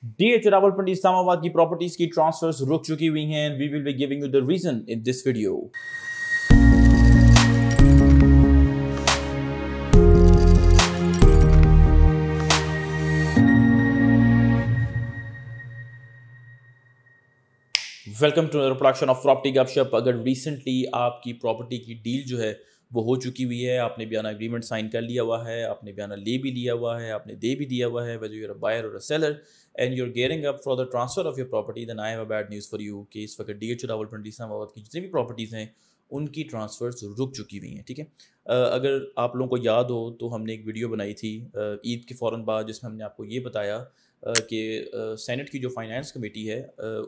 DH Rawalpindi Islamabad की properties की transverse रुक चुकी हुई हैं। We will be giving you the reason in this video. Welcome to another production of property Gupshup. अगर रिसेंटली आपकी प्रॉपर्टी की डील जो है वो हो चुकी हुई है, आपने बयाना एग्रीमेंट साइन कर लिया हुआ है, आपने बयाना ले भी लिया हुआ है, आपने दे भी दिया हुआ है, whether you are a buyer और a seller and you are gearing up for the transfer of your property, then I have a bad news for you कि इस वक्त DH रावलपिंडी इस्लामाबाद की जितनी भी प्रॉपर्टीज़ हैं उनकी ट्रांसफर्स रुक चुकी हुई हैं। ठीक है, अगर आप लोगों को याद हो तो हमने एक वीडियो बनाई थी ईद के फ़ौरन बाद, जिसमें हमने आपको ये बताया कि सेनेट की जो फाइनेंस कमेटी है,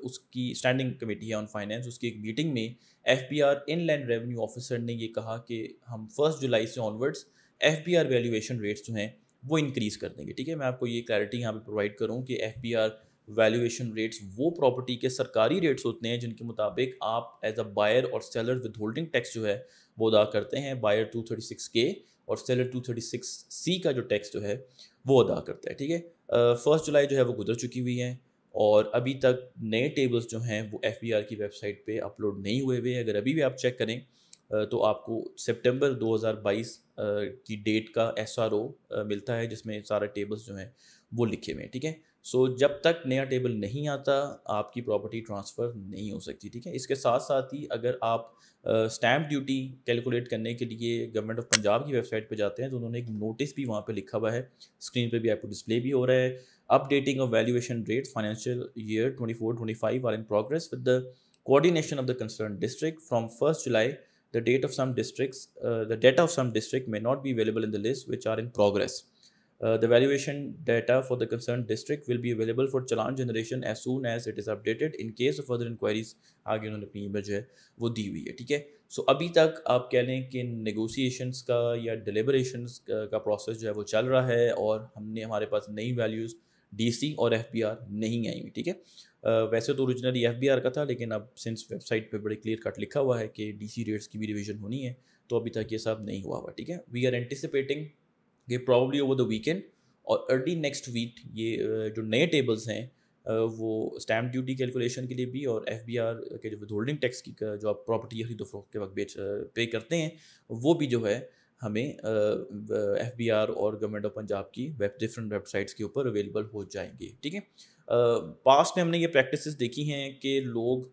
उसकी स्टैंडिंग कमेटी है ऑन फाइनेंस, उसकी एक मीटिंग में FBR इनलैंड रेवेन्यू ऑफिसर ने ये कहा कि हम 1 जुलाई से ऑनवर्ड्स FBR वैल्यूएशन रेट्स जो हैं वो इंक्रीज़ कर देंगे। ठीक है, मैं आपको ये क्लैरिटी यहाँ पे प्रोवाइड करूँ कि FBR वैल्यूएशन रेट्स वो प्रॉपर्टी के सरकारी रेट्स होते हैं जिनके मुताबिक आप एज अ बायर और सेलर विद होल्डिंग टैक्स जो है वो अदा करते हैं। बायर 236K और सेलर 236C का जो टैक्स जो है वो अदा करता है। ठीक है, 1 जुलाई जो है वो गुजर चुकी हुई है और अभी तक नए टेबल्स जो हैं वो FBR की वेबसाइट पे अपलोड नहीं हुए हुए। अगर अभी भी आप चेक करें तो आपको सितंबर 2022 की डेट का SRO मिलता है, जिसमें सारे टेबल्स जो हैं वो लिखे हुए हैं। ठीक है, सो जब तक नया टेबल नहीं आता आपकी प्रॉपर्टी ट्रांसफ़र नहीं हो सकती। ठीक है, इसके साथ साथ ही अगर आप स्टैम्प ड्यूटी कैलकुलेट करने के लिए गवर्नमेंट ऑफ पंजाब की वेबसाइट पे जाते हैं तो उन्होंने एक नोटिस भी वहाँ पे लिखा हुआ है, स्क्रीन पे भी आपको डिस्प्ले भी हो रहा है। Updating of valuation rates financial year 24-25 are in progress with the coordination of the concerned district from 1st July. The date of some districts, the data of some district may not be available in the list which are in progress. The valuation data for the concerned district will be available for challan generation as soon as it is updated. In case of further inquiries, आगे उन्होंने अपनी email जो है वो दी हुई है। ठीक है, सो अभी तक आप कह लें कि नेगोशिएशंस का या डिलिबरेशंस का प्रोसेस जो है वो चल रहा है और हमारे पास नई वैल्यूज़ DC और FBR नहीं आई हुई। ठीक है, वैसे तो ओरिजिनली FBR का था, लेकिन अब सिंस वेबसाइट पे बड़े क्लियर कट लिखा हुआ है कि DC रेट्स की भी रिवीजन होनी है, तो अभी तक ये सब नहीं हुआ हुआ। ठीक है, वी आर एंटिसिपेटिंग कि प्रॉब्ली ओवर द वीकेंड और अर्ली नेक्स्ट वीक ये जो नए टेबल्स हैं वो स्टैम्प ड्यूटी कैलकुलेशन के लिए भी और FBR के जो विदहोल्डिंग टैक्स की जो आप प्रॉपर्टी खरीदो फरोख्त के वक्त पे करते हैं वो भी जो है हमें FBR और गवर्नमेंट ऑफ पंजाब की डिफरेंट वेबसाइट्स के ऊपर अवेलेबल हो जाएंगे। ठीक है, पास्ट में हमने ये प्रैक्टिसेस देखी हैं कि लोग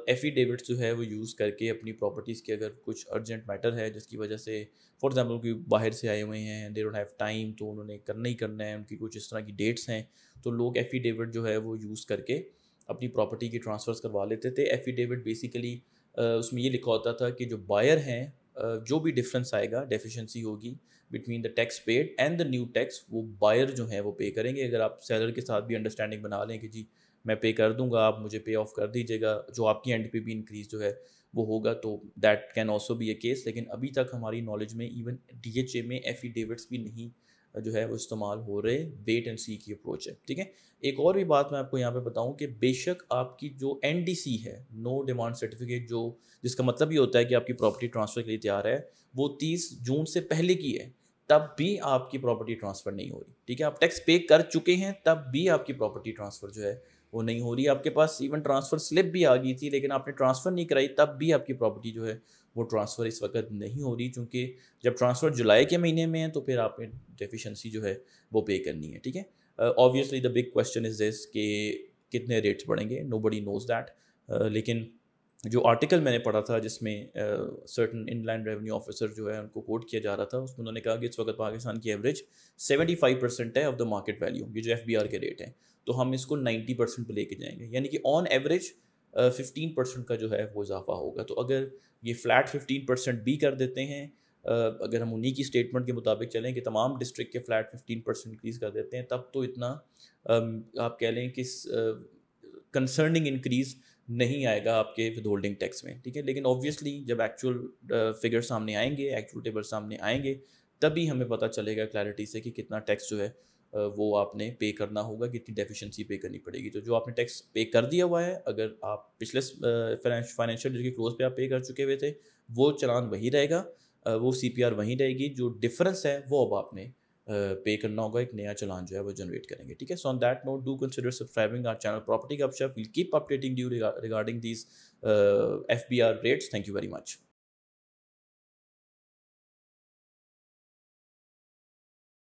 एफिडेविट्स जो है वो यूज़ करके अपनी प्रॉपर्टीज़ के अगर कुछ अर्जेंट मैटर है जिसकी वजह से फॉर एग्जांपल कोई बाहर से आए हुए हैं, दे डोंट हैव टाइम, तो उन्होंने करना ही करना है, उनकी कुछ इस तरह की डेट्स हैं, तो लोग एफिडेविट जो है वो यूज़ करके अपनी प्रॉपर्टी की ट्रांसफ़र्स करवा लेते थे। एफिडेविट बेसिकली उसमें ये लिखा होता था कि जो बायर हैं जो भी डिफरेंस आएगा, डेफिशिएंसी होगी between the tax paid and the new tax, वो बायर जो है वो पे करेंगे। अगर आप सेलर के साथ भी अंडरस्टैंडिंग बना लें कि जी मैं पे कर दूंगा, आप मुझे पे ऑफ कर दीजिएगा, जो आपकी एंड पे भी इंक्रीज जो है वो होगा, तो that can also be A case. लेकिन अभी तक हमारी नॉलेज में इवन DHA में एफिडेविट्स भी नहीं जो है वो इस्तेमाल हो रहे। वेट एंड सी की अप्रोच है। ठीक है, एक और भी बात मैं आपको यहाँ पे बताऊँ कि बेशक आपकी जो NDC है, नो डिमांड सर्टिफिकेट, जो जिसका मतलब ये होता है कि आपकी प्रॉपर्टी ट्रांसफ़र के लिए तैयार है, वो 30 जून से पहले की है, तब भी आपकी प्रॉपर्टी ट्रांसफ़र नहीं हो रही। ठीक है, आप टैक्स पे कर चुके हैं तब भी आपकी प्रॉपर्टी ट्रांसफ़र जो है वो नहीं हो रही। आपके पास इवन ट्रांसफ़र स्लिप भी आ गई थी लेकिन आपने ट्रांसफ़र नहीं कराई, तब भी आपकी प्रॉपर्टी जो है वो ट्रांसफ़र इस वक्त नहीं हो रही, क्योंकि जब ट्रांसफ़र जुलाई के महीने में है तो फिर आपने डेफिशिएंसी जो है वो पे करनी है। ठीक है, obviously the big question is this कि कितने रेट्स बढ़ेंगे, नोबडी नोज़ दैट। लेकिन जो आर्टिकल मैंने पढ़ा था जिसमें सर्टन इनलैंड रेवेन्यू ऑफिसर जो है उनको कोट किया जा रहा था, उसमें उन्होंने कहा कि इस वक्त पाकिस्तान की एवरेज 75% है ऑफ द मार्केट वैल्यू, ये जो FBR के रेट हैं, तो हम इसको 90% पे लेके जाएंगे, यानी कि ऑन एवरेज 15% का जो है वो इजाफा होगा। तो अगर ये फ्लैट 15% भी कर देते हैं, अगर हम उन्हीं की स्टेटमेंट के मुताबिक चलें कि तमाम डिस्ट्रिक्ट के फ्लैट 15% इंक्रीज़ कर देते हैं, तब तो इतना आप कह लें कि कंसर्निंग इंक्रीज़ नहीं आएगा आपके विदहोल्डिंग टैक्स में। ठीक है, लेकिन ऑब्वियसली जब एक्चुअल फिगर सामने आएंगे, एक्चुअल टेबल सामने आएंगे, तभी हमें पता चलेगा क्लैरिटी से कि कितना टैक्स जो है वो आपने पे करना होगा, कितनी डेफिशिएंसी पे करनी पड़ेगी। तो जो आपने टैक्स पे कर दिया हुआ है, अगर आप पिछले फाइनेंशियल ईयर के क्लोज पे आप पे कर चुके हुए थे, वो चलान वही रहेगा, वो CPR वहीं रहेगी, जो डिफरेंस है वो अब आपने पे करना होगा, एक नया चालान जो है वो जनरेट करेंगे, ठीक है। So on that note do consider subscribing our channel property Gupshup, will keep updating you regarding these FBR rates. Thank you very much.